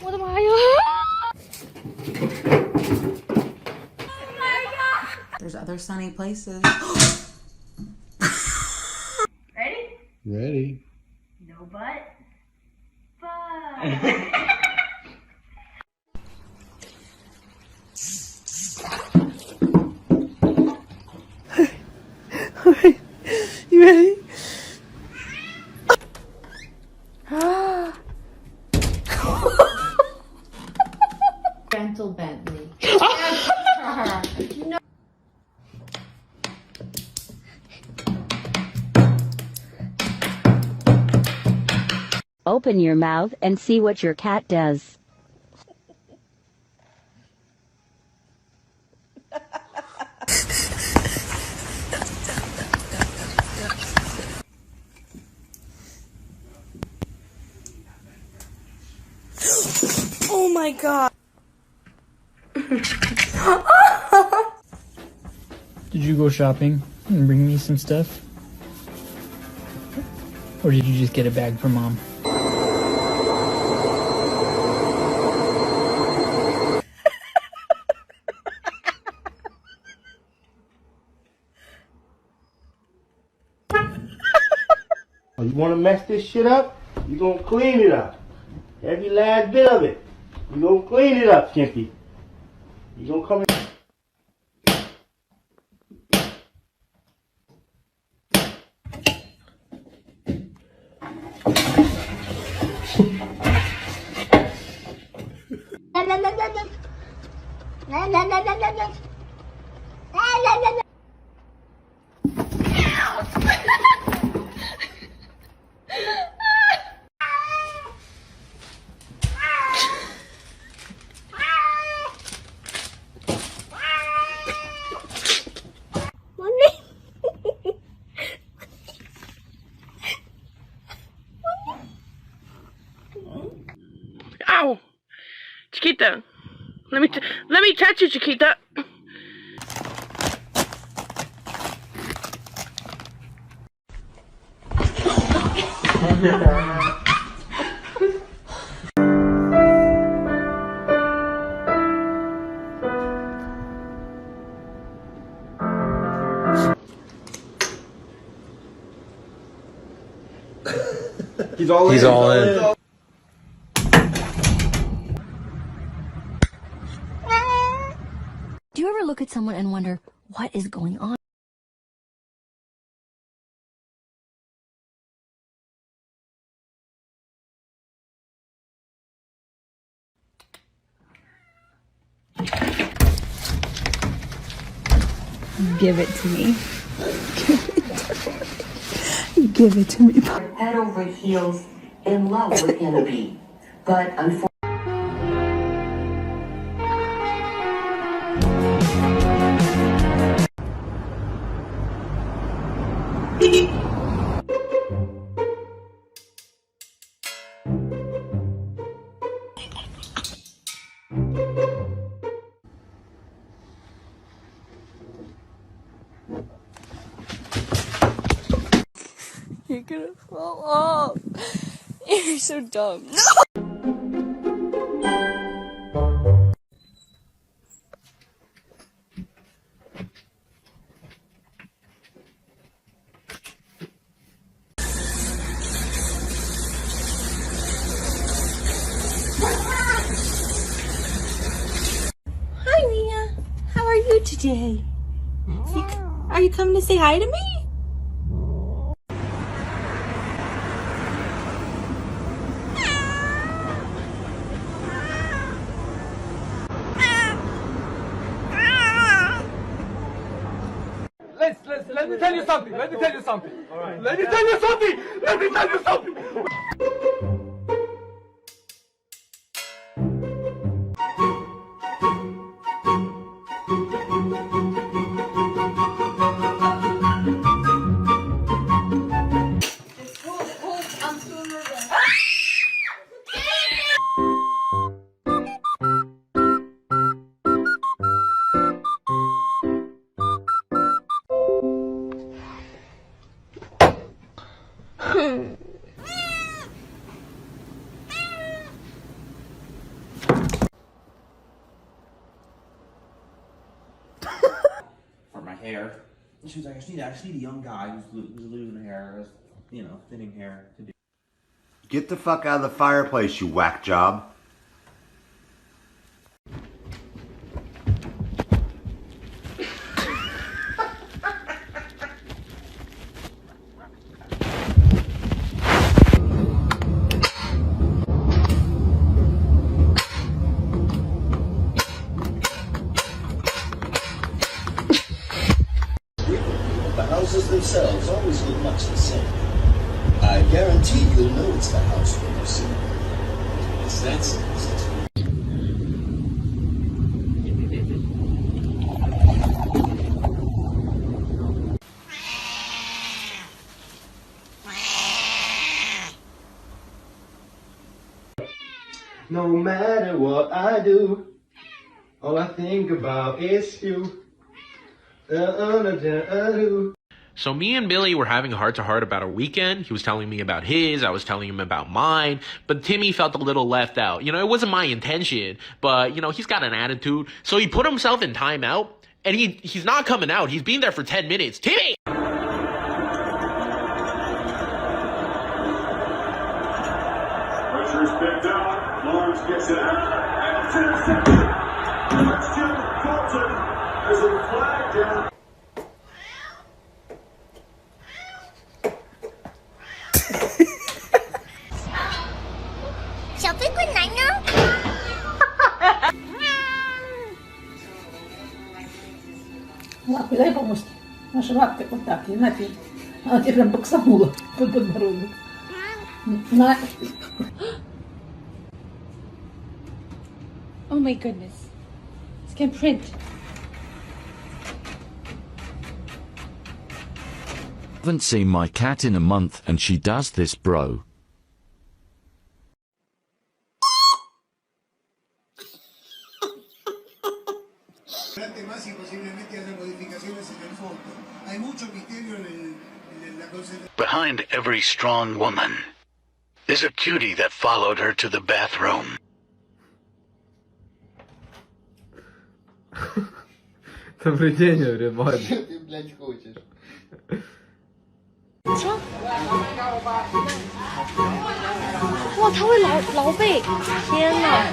我的妈呀！ There's other sunny places. Ready? Ready. No butt. Fuck. Alright, you ready? Gentle Bentley. No. Open your mouth and see what your cat does. Oh my god. Did you go shopping and bring me some stuff? Or did you just get a bag for Mom? You want to mess this shit up? You gonna clean it up. Every last bit of it. You gonna clean it up, Chimpy. You gonna come in. Ow! Chiquita. Let me touch you, Chiquita. He's all in. Do you ever look at someone and wonder, what is going on? Give it to me. Give it to me. Head over heels in love with Kennedy, but unfortunately. You're gonna fall off. You're so dumb. No! Hi, Mia. How are you today? Are you coming to say hi to me? Let me tell you something. Let me tell you something. Let me tell you something. Let me tell you something. hair. And she was like, I just need a young guy who's losing hair, thinning hair to do. Get the fuck out of the fireplace, you whack job. The houses themselves always look much the same. I guarantee you'll know it's the house when you see it. It's that simple. No matter what I do, all I think about is you. So me and Billy were having a heart-to-heart about our weekend. He was telling me about his, I was telling him about mine, but Timmy felt a little left out. It wasn't my intention, but, he's got an attitude. So he put himself in timeout, and he's not coming out. He's been there for 10 minutes. Timmy! Pressure's picked out. Lawrence gets it out. And intercepted. Touchdown Colton. There's a flag down. Дай помочь. Наша лапка вот так, и нафиг. Она тебе прям боксанула под подбородок. На. Oh my goodness. Scan print. Haven't seen my cat in a month and she does this, bro. Behind every strong woman is a cutie that followed her to the bathroom. Наблюдение, ребят. Ты, блядь, хочешь.说，哇，他会挠背，天哪！